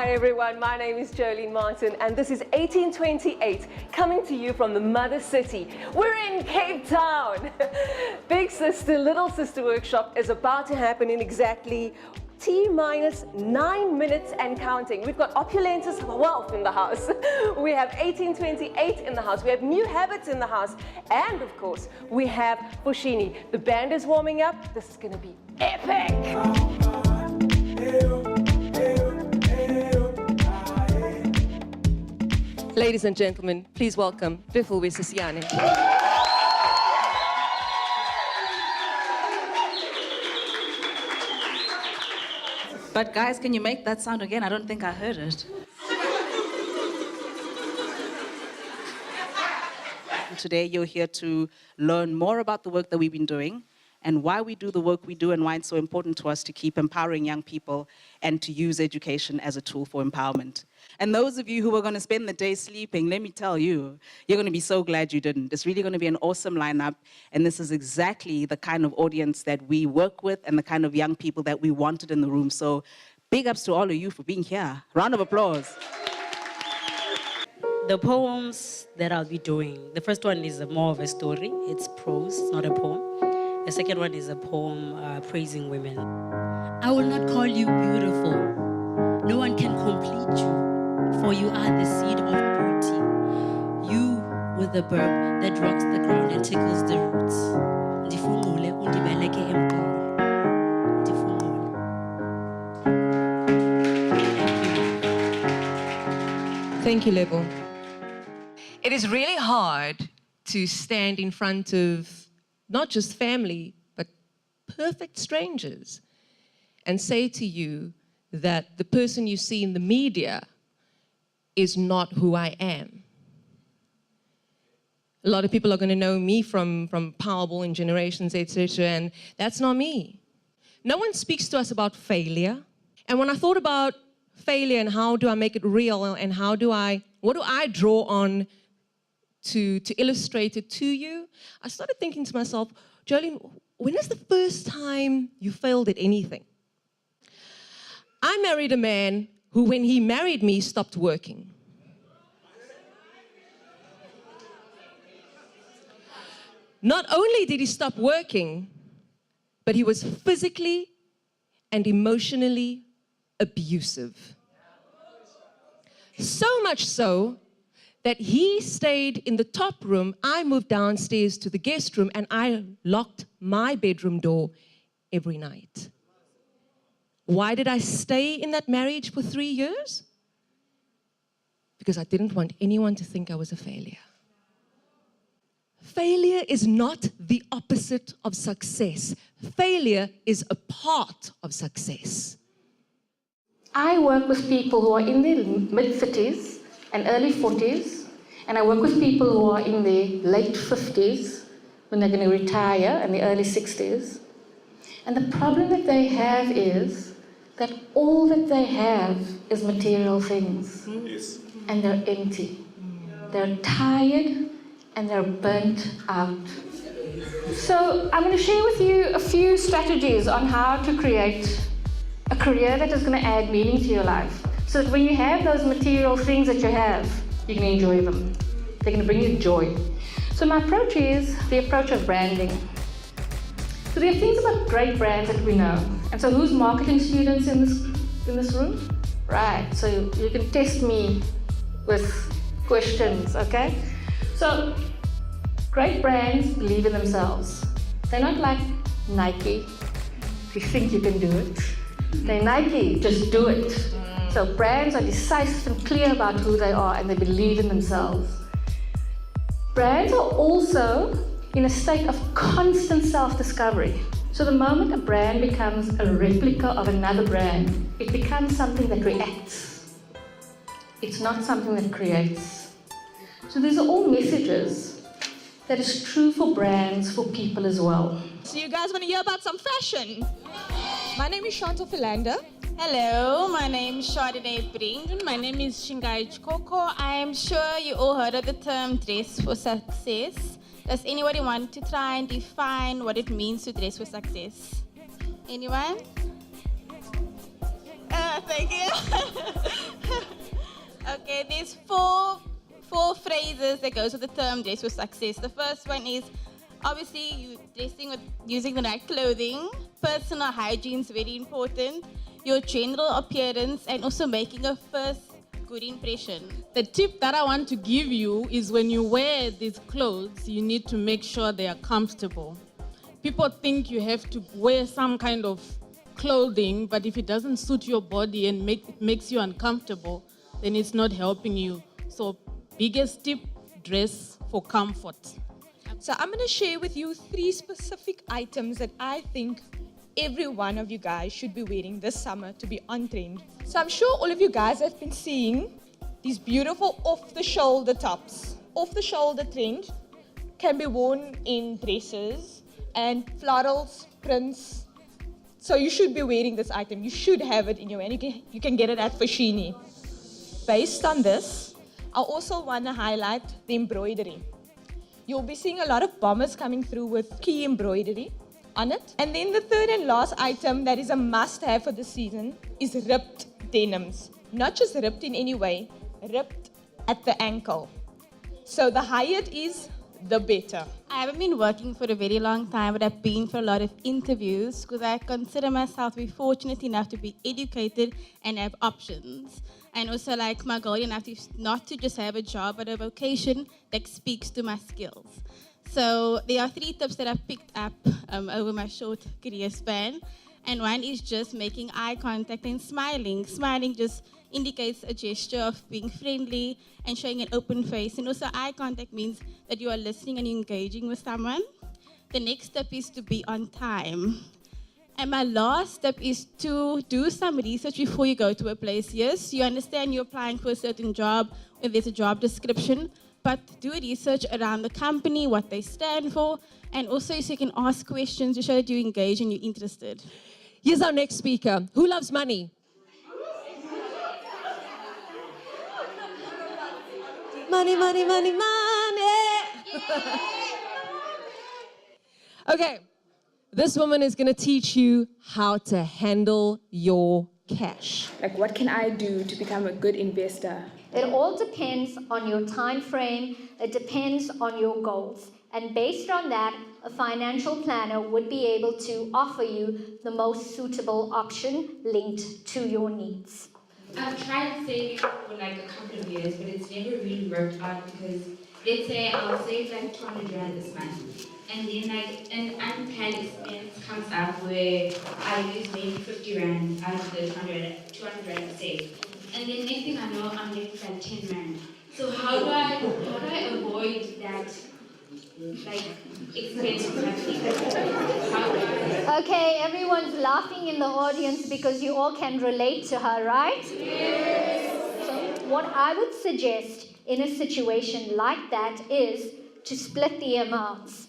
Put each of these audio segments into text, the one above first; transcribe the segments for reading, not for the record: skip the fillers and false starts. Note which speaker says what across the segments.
Speaker 1: Hi everyone, my name is Jolene Martin and this is 1828 coming to you from the Mother City. We're in Cape Town. Big Sister, Little Sister workshop is about to happen in exactly T-minus 9 minutes and counting. We've got Opulentus Wealth in the house. We have 1828 in the house. We have New Habits in the house. And of course, we have Fushini. The band is warming up. This is going to be epic. Ladies and gentlemen, please welcome Viful Wisisiane.
Speaker 2: But guys, can you make that sound again? I don't think I heard it. Today you're here to learn more about the work that we've been doing and why we do the work we do and why it's so important to us to keep empowering young people and to use education as a tool for empowerment. And those of you who are going to spend the day sleeping, let me tell you, you're going to be so glad you didn't. It's really going to be an awesome lineup, and this is exactly the kind of audience that we work with and the kind of young people that we wanted in the room. So big ups to all of you for being here. Round of applause.
Speaker 3: The poems that I'll be doing, the first one is more of a story. It's prose, it's not a poem. The second one is a poem praising women. I will not call you beautiful. No one can complete you, for you are the seed of beauty. You with the verb that rocks the ground and tickles the roots. Ndifungule undibeleke emqolo. Ndifungule.
Speaker 1: Thank you, Lebo. It is really hard to stand in front of not just family, but perfect strangers and say to you that the person you see in the media is not who I am. A lot of people are going to know me from Powerball and Generations, etc., and that's not me. No one speaks to us about failure. And when I thought about failure and how do I make it real and what do I draw on to illustrate it to you, I started thinking to myself, Jolene, when is the first time you failed at anything? I married a man who, when he married me, stopped working. Not only did he stop working, but he was physically and emotionally abusive. So much so that he stayed in the top room, I moved downstairs to the guest room, and I locked my bedroom door every night. Why did I stay in that marriage for 3 years? Because I didn't want anyone to think I was a failure. Failure is not the opposite of success. Failure is a part of success.
Speaker 4: I work with people who are in their mid-30s and early 40s, and I work with people who are in their late 50s when they're going to retire, in the early 60s. And the problem that they have is that all that they have is material things. Yes. And they're empty. They're tired and they're burnt out. So I'm going to share with you a few strategies on how to create a career that is going to add meaning to your life, so that when you have those material things that you have, you can enjoy them. They're going to bring you joy. So my approach is the approach of branding. So there are things about great brands that we know. And so who's marketing students in this room? Right, so you can test me with questions, okay? So great brands believe in themselves. They're not like Nike. If you think you can do it, they're Nike, just do it. So brands are decisive and clear about who they are, and they believe in themselves. Brands are also in a state of constant self-discovery. So the moment a brand becomes a replica of another brand, it becomes something that reacts. It's not something that creates. So these are all messages that is true for brands, for people as well.
Speaker 5: So you guys want to hear about some fashion? My name is Chantal Philander.
Speaker 6: Hello, my name is Chardonnay Brink.
Speaker 5: My name is Shingai Chikoko.
Speaker 6: I am sure you all heard of the term dress for success. Does anybody want to try and define what it means to dress for success? Anyone? Thank you. Okay, there's four phrases that goes with the term dress for success. The first one is obviously you dressing with using the right clothing. Personal hygiene is very important. Your general appearance and also making a first good impression.
Speaker 7: The tip that I want to give you is when you wear these clothes, you need to make sure they are comfortable. People think you have to wear some kind of clothing, but if it doesn't suit your body and makes you uncomfortable, then it's not helping you. So, biggest tip, dress for comfort.
Speaker 5: So I'm going to share with you 3 specific items that I think every one of you guys should be wearing this summer to be on trend. So I'm sure all of you guys have been seeing these beautiful off-the-shoulder tops. Off-the-shoulder trend can be worn in dresses and florals, prints. So you should be wearing this item. You should have it in your hand. You can get it at Fashini. Based on this, I also want to highlight the embroidery. You'll be seeing a lot of bombers coming through with key embroidery on it. And then the third and last item that is a must-have for this season is ripped denims. Not just ripped in any way, ripped at the ankle. So the higher it is, the better.
Speaker 6: I haven't been working for a very long time, but I've been for a lot of interviews because I consider myself to be fortunate enough to be educated and have options. And also like my goal enough to not to just have a job, but a vocation that speaks to my skills. So there are 3 tips that I've picked up over my short career span. And one is just making eye contact and smiling. Smiling just indicates a gesture of being friendly and showing an open face. And also eye contact means that you are listening and engaging with someone. The next step is to be on time. And my last step is to do some research before you go to a place. Yes, you understand you're applying for a certain job, when there's a job description, but do research around the company, what they stand for, and also so you can ask questions to show that you engage and you're interested.
Speaker 1: Here's our next speaker. Who loves money? Money, money, money, money. Okay, this woman is going to teach you how to handle your cash.
Speaker 8: Like, what can I do to become a good investor?
Speaker 9: It all depends on your time frame. It depends on your goals. And based on that, a financial planner would be able to offer you the most suitable option linked to your needs.
Speaker 10: I've tried saving for like a couple of years, but it's never really worked out because let's say I'll save like 200 rand this month, and then like an unplanned expense comes up where I use maybe 50 rand out of the 200 rand I saved, and then next thing I know I'm left like 10 rand. So how do I avoid that like expense happening?
Speaker 9: Okay, everyone's laughing in the audience because you all can relate to her, right? Yes. So what I would suggest in a situation like that is to split the amounts.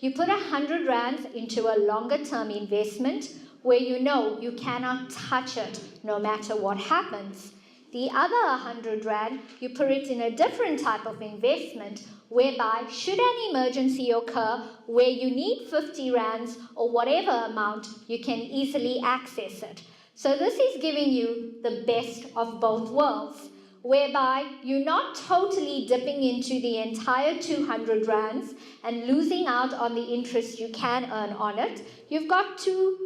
Speaker 9: You put 100 rands into a longer term investment where you know you cannot touch it no matter what happens. The other 100 rand, you put it in a different type of investment whereby should an emergency occur where you need 50 rands or whatever amount, you can easily access it. So this is giving you the best of both worlds, whereby you're not totally dipping into the entire 200 rands and losing out on the interest you can earn on it. You've got two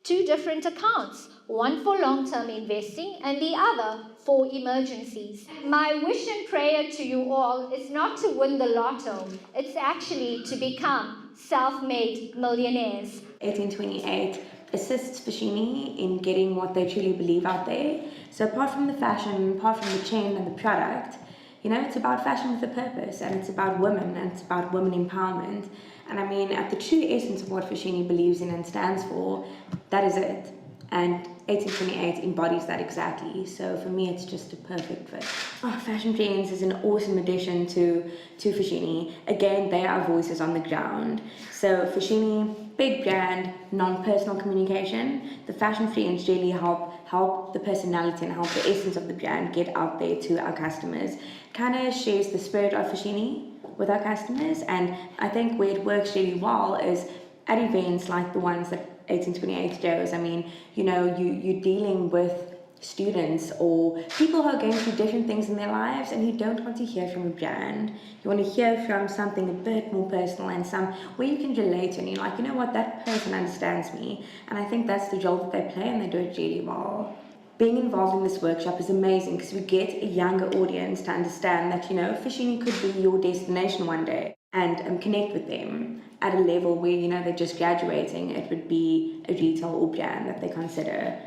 Speaker 9: different accounts, one for long-term investing and the other for emergencies. My wish and prayer to you all is not to win the lotto, it's actually to become self-made millionaires.
Speaker 11: 1828 assists Fashini in getting what they truly believe out there. So apart from the fashion, apart from the chain and the product, you know, it's about fashion with a purpose, and it's about women, and it's about women empowerment. And I mean, at the true essence of what Fashini believes in and stands for, that is it. And 1828 embodies that exactly. So for me, it's just a perfect fit. Oh, Fashion Friends is an awesome addition to Fashini. Again, they are voices on the ground. So Fashini, big brand, non-personal communication. The Fashion Friends really help the personality and help the essence of the brand get out there to our customers. Kind of shares the spirit of Fashini with our customers, and I think where it works really well is at events like the ones that 1828 does. I mean, you know, you're dealing with students or people who are going through different things in their lives and who don't want to hear from a brand. You want to hear from something a bit more personal and some where you can relate to and you're like, you know what, that person understands me. And I think that's the role that they play and they do it really well. Being involved in this workshop is amazing because we get a younger audience to understand that, you know, Fashini could be your destination one day and connect with them at a level where, you know, they're just graduating. It would be a retail or brand that they consider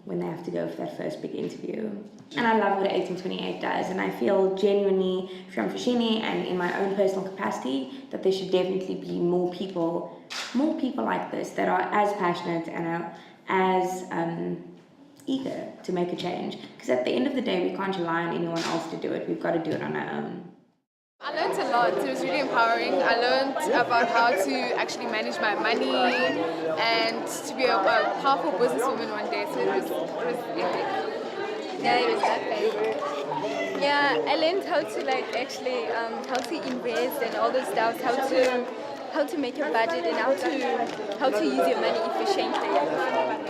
Speaker 11: when they have to go for that first big interview. And I love what 1828 does, and I feel genuinely from Fashini and in my own personal capacity that there should definitely be more people like this that are as passionate and are as eager to make a change. Because at the end of the day, we can't rely on anyone else to do it. We've got to do it on our own.
Speaker 12: I learned a lot. It was really empowering. I learned about how to actually manage my money and to be a powerful businesswoman one day. So it was epic.
Speaker 13: Yeah, it was that favorite. Yeah, I learned how to actually how to invest and all those stuff, how to make a budget and how to use your money efficiently.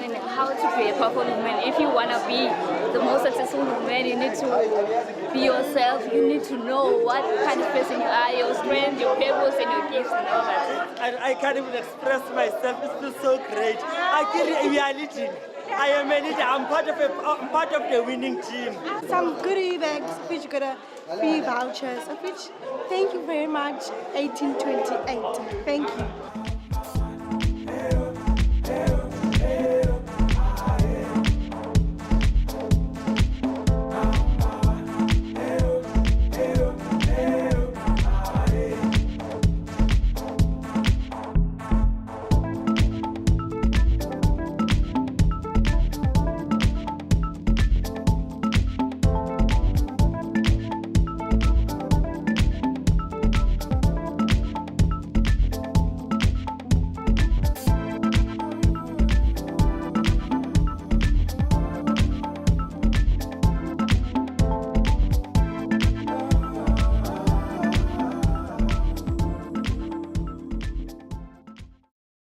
Speaker 14: And how to be a powerful woman. If you want to be the most successful woman, you need to be yourself. You need to know what kind of person you are, your strengths, your purpose, and your gifts and all that.
Speaker 15: I can't even express myself. It feels so great. I feel reality. I am a leader. I'm part of the winning team.
Speaker 16: Some goodie bags, which got a free vouchers, of which thank you very much, 1828. Thank you.